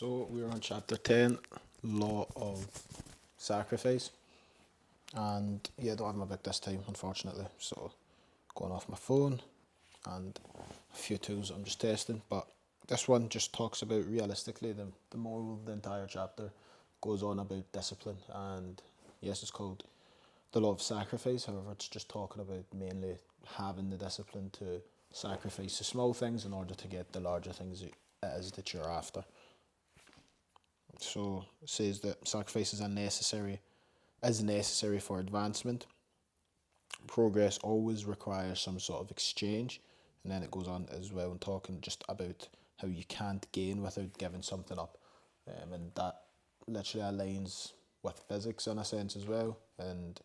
So we're on chapter 10, Law of Sacrifice. And yeah, I don't have my book this time, unfortunately. So going off my phone and a few tools I'm just testing. But this one just talks about realistically the moral of the entire chapter goes on about discipline. And yes, it's called the Law of Sacrifice. However, it's just talking about mainly having the discipline to sacrifice the small things in order to get the larger things it is that you're after. So it says that sacrifice is necessary for advancement. Progress always requires some sort of exchange. And then it goes on as well and talking just about how you can't gain without giving something up. And that literally aligns with physics in a sense as well. And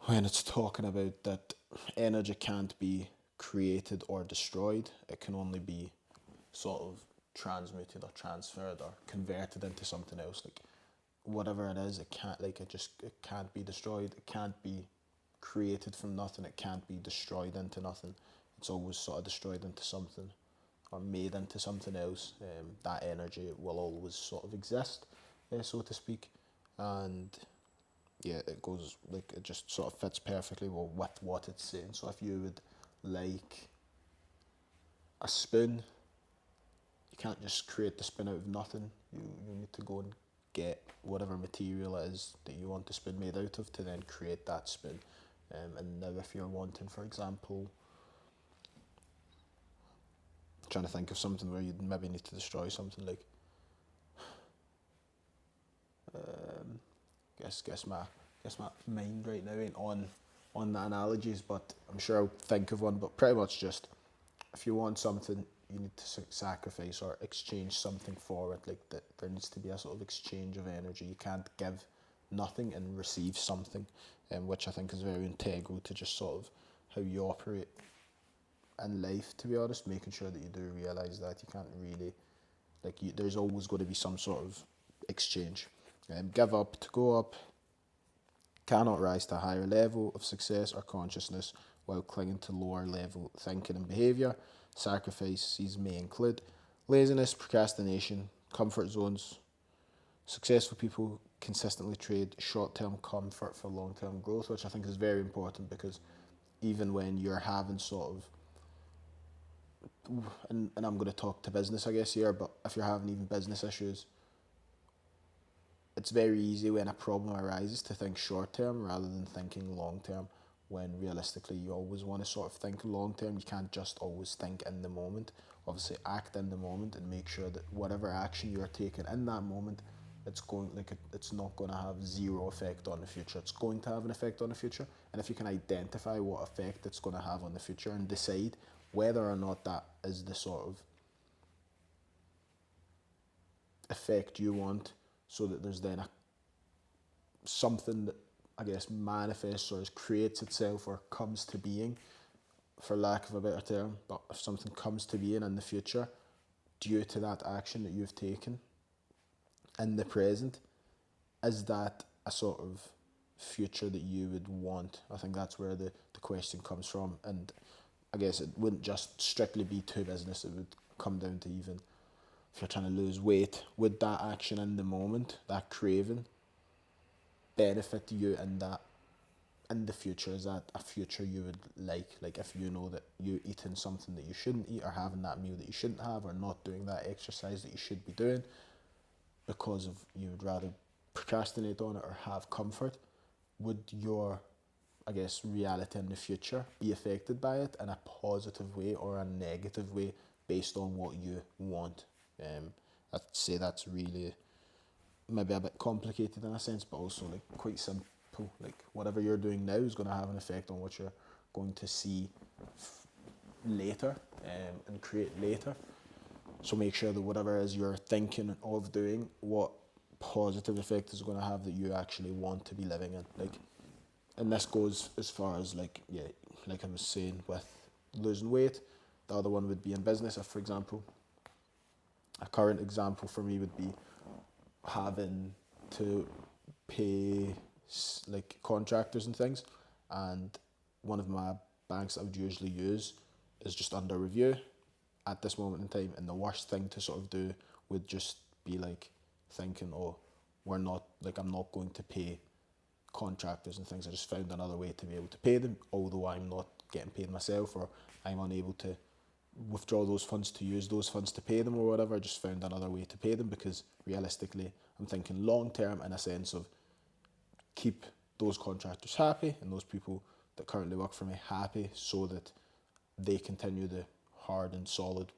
when it's talking about that energy can't be created or destroyed, it can only be sort of transmuted or transferred or converted into something else. Like whatever it is, it can't be destroyed. It can't be created from nothing. It can't be destroyed into nothing. It's always sort of destroyed into something or made into something else. That energy will always sort of exist, so to speak, and yeah, it just sort of fits perfectly with what it's saying. So if you would like a spoon, you can't just create the spoon out of nothing. You need to go and get whatever material it is that you want the spoon made out of to then create that spoon. And now if you're wanting, for example, trying to think of something where you'd maybe need to destroy something like, guess my mind right now ain't on the analogies, but I'm sure I'll think of one. But pretty much just if you want something, you need to sacrifice or exchange something for it. Like that, there needs to be a sort of exchange of energy. You can't give nothing and receive something, which I think is very integral to just sort of how you operate in life. To be honest, making sure that you do realise that you can't really, there's always going to be some sort of exchange. Give up to go up, cannot rise to a higher level of success or consciousness while clinging to lower level thinking and behaviour. Sacrifices may include laziness, procrastination, comfort zones. Successful people consistently trade short-term comfort for long-term growth, which I think is very important, because even when you're having sort of, and I'm going to talk to business I guess here, but if you're having even business issues, it's very easy when a problem arises to think short term rather than thinking long term, when realistically you always want to sort of think long term. You can't just always think in the moment. Obviously act in the moment and make sure that whatever action you're taking in that moment, it's not going to have zero effect on the future. It's going to have an effect on the future, and if you can identify what effect it's going to have on the future and decide whether or not that is the sort of effect you want, so that there's then something that I guess manifests or creates itself or comes to being, for lack of a better term. But if something comes to being in the future due to that action that you've taken in the present, is that a sort of future that you would want? I think that's where the question comes from. And I guess it wouldn't just strictly be to business, it would come down to even if you're trying to lose weight, would that action in the moment, that craving, benefit you in that in the future? Is that a future you would like if you know that you're eating something that you shouldn't eat, or having that meal that you shouldn't have, or not doing that exercise that you should be doing because of you would rather procrastinate on it or have comfort? Would your, I guess, reality in the future be affected by it in a positive way or a negative way based on what you want? I'd say that's really maybe a bit complicated in a sense, but also like quite simple. Like whatever you're doing now is going to have an effect on what you're going to see later, and create later. So make sure that whatever it is you're thinking of doing, what positive effect is going to have that you actually want to be living in. And this goes as far as like I was saying with losing weight. The other one would be in business. If, for example, a current example for me would be having to pay like contractors and things, and one of my banks that I would usually use is just under review at this moment in time, and the worst thing to sort of do would just be like thinking, oh, we're not, like, I'm not going to pay contractors and things. I just found another way to be able to pay them, although I'm not getting paid myself, or I'm unable to withdraw those funds to use those funds to pay them or whatever. I just found another way to pay them, because realistically I'm thinking long term, in a sense of keep those contractors happy and those people that currently work for me happy, so that they continue the hard and solid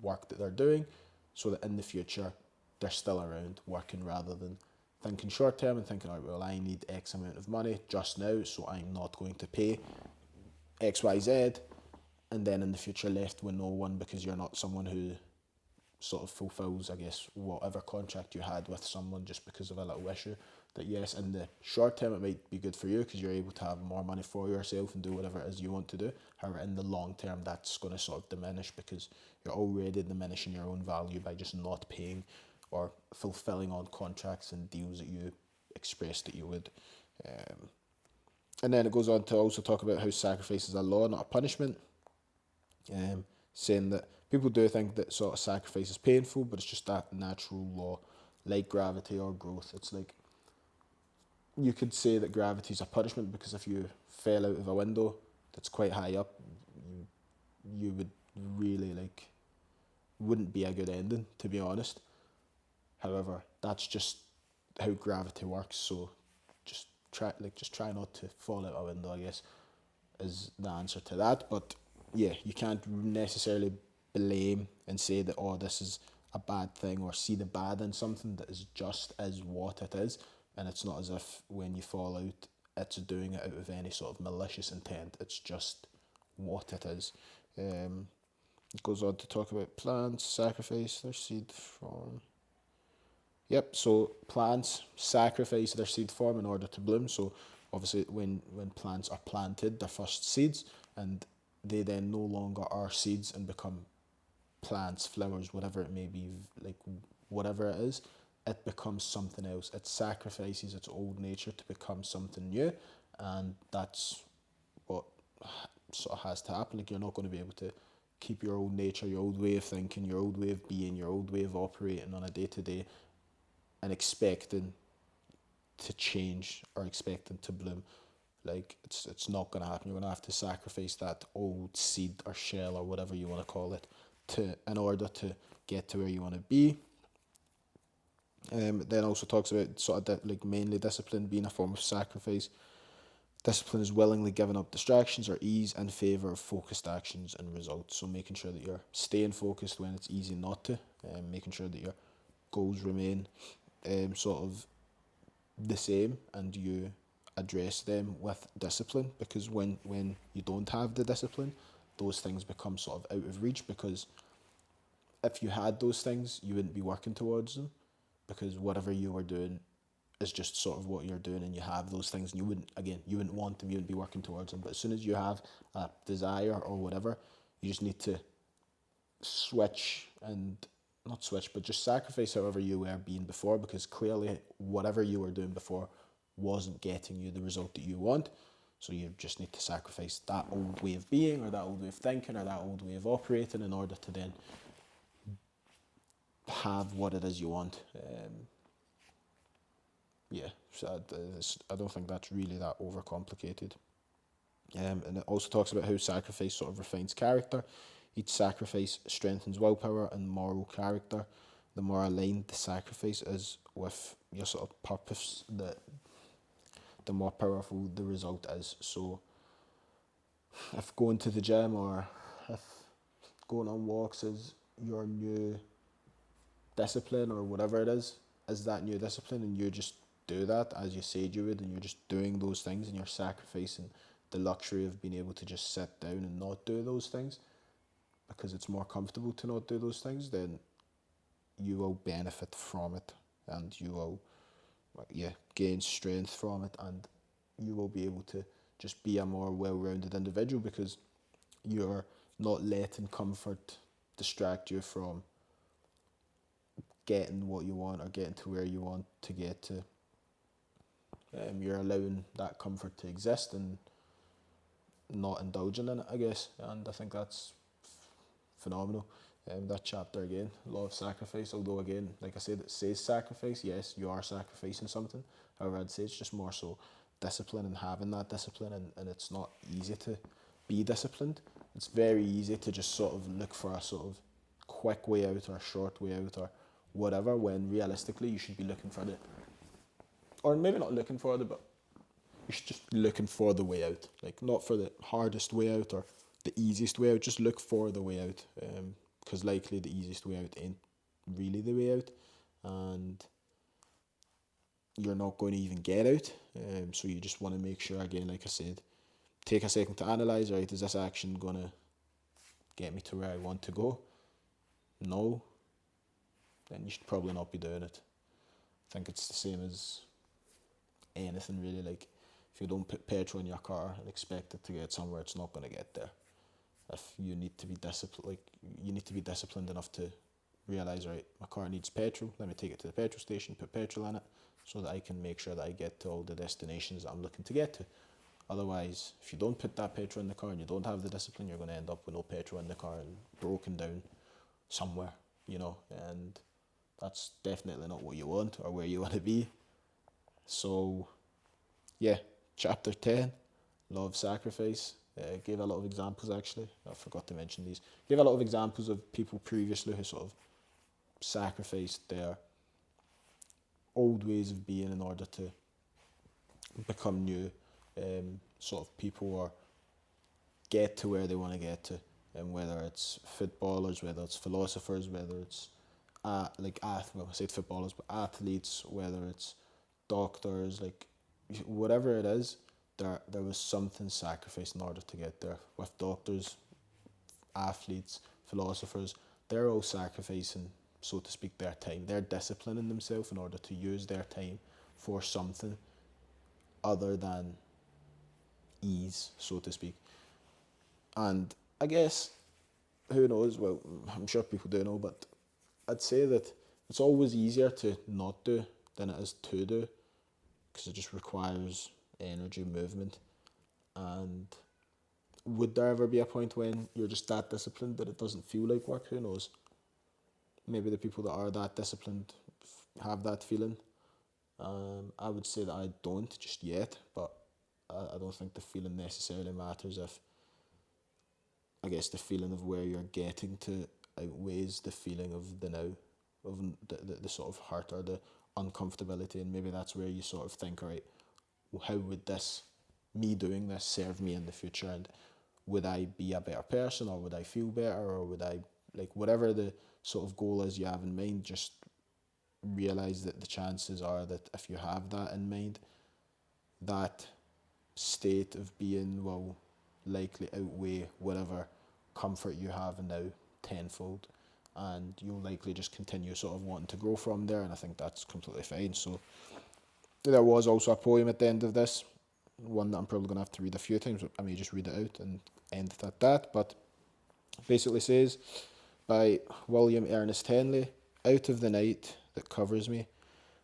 work that they're doing, so that in the future they're still around working, rather than thinking short term and thinking, all right, well, I need X amount of money just now, so I'm not going to pay XYZ, and then in the future left with no one, because you're not someone who sort of fulfills, I guess, whatever contract you had with someone, just because of a little issue. That yes, in the short term it might be good for you because you're able to have more money for yourself and do whatever it is you want to do. However, in the long term, that's going to sort of diminish, because you're already diminishing your own value by just not paying or fulfilling on contracts and deals that you expressed that you would. And then it goes on to also talk about how sacrifice is a law, not a punishment. Saying that people do think that sort of sacrifice is painful, but it's just that natural law, like gravity or growth. It's like, you could say that gravity is a punishment, because if you fell out of a window that's quite high up, you would really, like, wouldn't be a good ending, to be honest. However, that's just how gravity works. So just try not to fall out a window, I guess, is the answer to that. But yeah, you can't necessarily blame and say that, oh, this is a bad thing, or see the bad in something that is just as what it is. And it's not as if when you fall out, it's doing it out of any sort of malicious intent. It's just what it is. It goes on to talk about plants sacrifice their seed form. Yep, so plants sacrifice their seed form in order to bloom. So obviously when plants are planted, they're first seeds, and they then no longer are seeds and become plants, flowers, whatever it may be, like whatever it is, it becomes something else. It sacrifices its old nature to become something new, and that's what sort of has to happen. Like, you're not going to be able to keep your old nature, your old way of thinking, your old way of being, your old way of operating on a day-to-day and expecting to change or expecting to bloom. Like, it's not going to happen. You're going to have to sacrifice that old seed or shell or whatever you want to call it in order to get to where you want to be. Then also talks about sort of like mainly discipline being a form of sacrifice. Discipline is willingly giving up distractions or ease in favour of focused actions and results. So making sure that you're staying focused when it's easy not to, making sure that your goals remain sort of the same, and you address them with discipline, because when you don't have the discipline, those things become sort of out of reach, because if you had those things, you wouldn't be working towards them, because whatever you were doing is just sort of what you're doing, and you have those things, and you wouldn't want them, you wouldn't be working towards them. But as soon as you have a desire or whatever, you just need to switch, and not switch, but just sacrifice however you were being before, because clearly whatever you were doing before wasn't getting you the result that you want. So you just need to sacrifice that old way of being, or that old way of thinking, or that old way of operating, in order to then have what it is you want. So I don't think that's really that overcomplicated. And it also talks about how sacrifice sort of refines character. Each sacrifice strengthens willpower and moral character. The more aligned the sacrifice is with your sort of purpose, the more powerful the result is. So if going to the gym, or if going on walks is your new discipline, or whatever it is that new discipline, and you just do that as you said you would, and you're just doing those things, and you're sacrificing the luxury of being able to just sit down and not do those things because it's more comfortable to not do those things, then you will benefit from it, and you will gain strength from it, and you will be able to just be a more well-rounded individual, because you're not letting comfort distract you from getting what you want, or getting to where you want to get to. You're allowing that comfort to exist and not indulging in it, I guess, and I think that's phenomenal. that chapter again, law of sacrifice. Although again, like I said, it says sacrifice. Yes, you are sacrificing something. However, I'd say it's just more so discipline and having that discipline, and it's not easy to be disciplined. It's very easy to just sort of look for a sort of quick way out or a short way out or whatever, when realistically you should be looking for the, or maybe not looking for it, but you should just be looking for the way out. Like, not for the hardest way out or the easiest way out, just look for the way out. Because likely the easiest way out ain't really the way out, and you're not going to even get out. So you just want to make sure, again, like I said, take a second to analyze, right, is this action going to get me to where I want to go? No, then you should probably not be doing it. I think it's the same as anything really. Like, if you don't put petrol in your car and expect it to get somewhere, it's not going to get there. If you need to be disciplined, like, you need to be disciplined enough to realize, right, my car needs petrol, let me take it to the petrol station, put petrol in it, so that I can make sure that I get to all the destinations that I'm looking to get to. Otherwise, if you don't put that petrol in the car and you don't have the discipline, you're going to end up with no petrol in the car and broken down somewhere, and that's definitely not what you want or where you want to be. So, yeah, chapter 10, law of sacrifice. Gave a lot of examples, actually. I forgot to mention these. Gave a lot of examples of people previously who sort of sacrificed their old ways of being in order to become new sort of people, or get to where they want to get to. And whether it's footballers, whether it's philosophers, whether it's I said footballers, but athletes, whether it's doctors, like, whatever it is, there was something sacrificed in order to get there. With doctors, athletes, philosophers, they're all sacrificing, so to speak, their time. They're disciplining themselves in order to use their time for something other than ease, so to speak. And I guess, who knows, well, I'm sure people do know, but I'd say that it's always easier to not do than it is to do, because it just requires energy, movement. And would there ever be a point when you're just that disciplined that it doesn't feel like work? Who knows? Maybe the people that are that disciplined have that feeling. I would say that I don't just yet, but I don't think the feeling necessarily matters if, I guess, the feeling of where you're getting to outweighs the feeling of the now, of the sort of hurt or the uncomfortability. And maybe that's where you sort of think, all right, well, how would me doing this serve me in the future? And would I be a better person, or would I feel better, or would I, like, whatever the sort of goal is you have in mind, just realize that the chances are that if you have that in mind, that state of being will likely outweigh whatever comfort you have now tenfold, and you'll likely just continue sort of wanting to grow from there. And I think that's completely fine. So there was also a poem at the end of this, one that I'm probably going to have to read a few times. I may just read it out and end it at that, but it basically says, by William Ernest Henley, out of the night that covers me,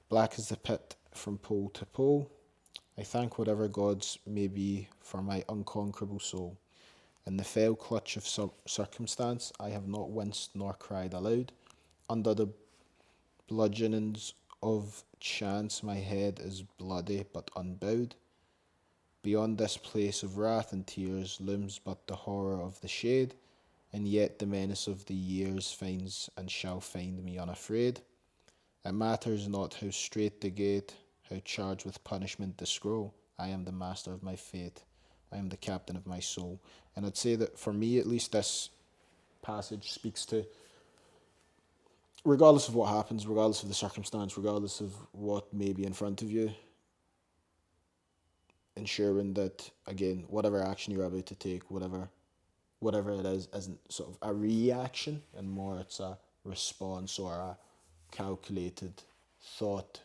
black as the pit from pole to pole, I thank whatever gods may be for my unconquerable soul. In the fell clutch of circumstance, I have not winced nor cried aloud. Under the bludgeonings of chance, my head is bloody but unbowed. Beyond this place of wrath and tears looms but the horror of the shade, and yet the menace of the years finds and shall find me unafraid. It matters not how strait the gate, how charged with punishment the scroll. I am the master of my fate. I am the captain of my soul. And I'd say that for me, at least, this passage speaks to, regardless of what happens, regardless of the circumstance, regardless of what may be in front of you, ensuring that, again, whatever action you're about to take, whatever it is, isn't sort of a reaction, and more it's a response or a calculated thought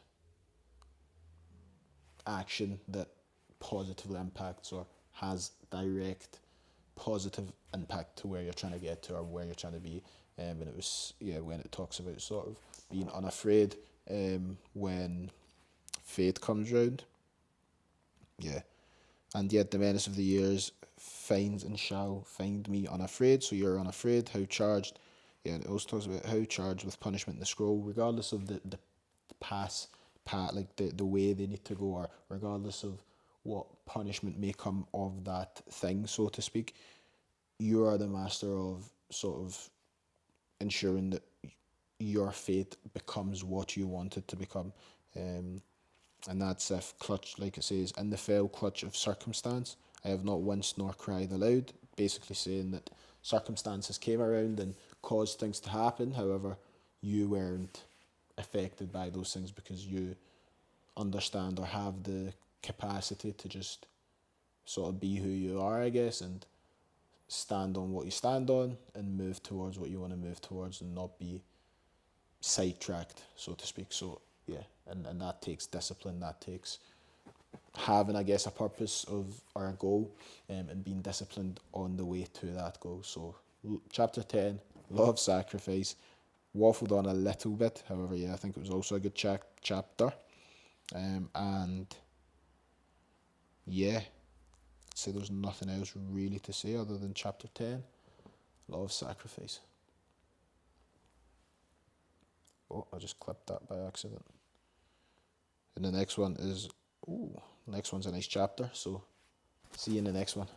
action that positively impacts or has direct positive impact to where you're trying to get to or where you're trying to be. And it was, when it talks about sort of being unafraid when fate comes round. Yeah. And yet the menace of the years finds and shall find me unafraid. So you're unafraid. How charged Yeah, and it also talks about how charged with punishment in the scroll, regardless of the path, like the way they need to go, or regardless of what punishment may come of that thing, so to speak. You are the master of sort of ensuring that your fate becomes what you want it to become. And that's if clutch, like it says, in the fell clutch of circumstance, I have not winced nor cried aloud. Basically saying that circumstances came around and caused things to happen. However, you weren't affected by those things because you understand or have the capacity to just sort of be who you are, I guess, and stand on what you stand on and move towards what you want to move towards and not be sidetracked, so to speak. So yeah, and that takes discipline, that takes having, I guess, a purpose of or a goal, and being disciplined on the way to that goal. So chapter 10, law of sacrifice, waffled on a little bit. However, yeah, I think it was also a good chapter. And yeah, so there's nothing else really to say other than chapter 10, law of sacrifice. Oh, I just clipped that by accident. And the next one is, next one's a nice chapter. So see you in the next one.